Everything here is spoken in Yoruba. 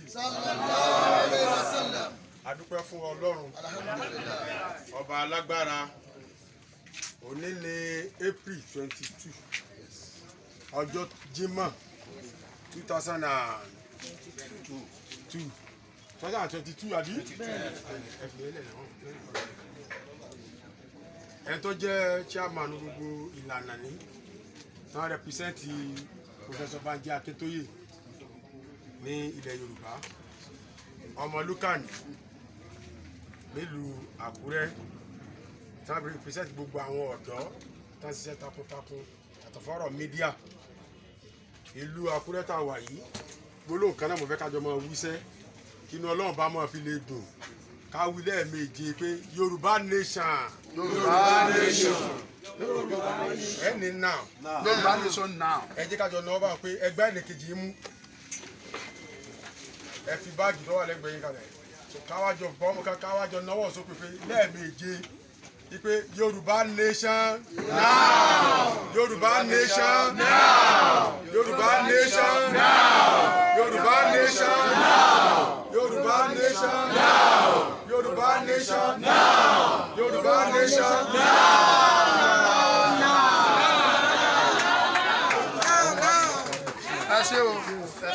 sallallahu alaihi wasallam. A dúpẹ́ fún Ọlọ́run. Alhamdulillah. Ọba alágbára. Òní ni April 22. Ọjọ́ Jímọ̀ 2022 àbí? Ẹni tó jẹ́ chairman gbogbo ìlànà ní tán rẹpísẹ́ǹtì Professor Banji Akintoye ní ilẹ̀ Yorùbá, ọmọ Lukani nílùú Àkúrẹ́, tán rẹpísẹ́ǹtì gbogbo àwọn ọ̀dọ́ tán ṣiṣẹ́ takuntakun yàtọ̀ fọ́rọ̀ mídíà ìlú Àkúrẹ́ tá a wà yìí. Gbólóhùn kan náà mo fẹ́ kájọ máa wíṣẹ́ kí inú Ọlọ́run bá máa fi lè dùn ká wí lẹ́ẹ̀mejì pé Yorùbá nation. Yorùbá nation. Ẹni now. Yorùbá nation now. Ẹ jẹ́ kájọ náà bá pé ẹgbẹ́ ẹnìkejì mú ẹ fi báàgì lọ́wọ́ lẹ́gbẹ̀ẹ́ yín kalẹ̀ káwájọ bọ́ọ̀mù káwájọ náwó sókè pé lẹ́ẹ̀mejì pé Yorùbá nation now. Yorùbá nation now. Yorùbá nation now. Yorùbá nation now. Yorùbá nation now. Yorùbá nation now. Yorùbá nation now. Ẹ ṣé o.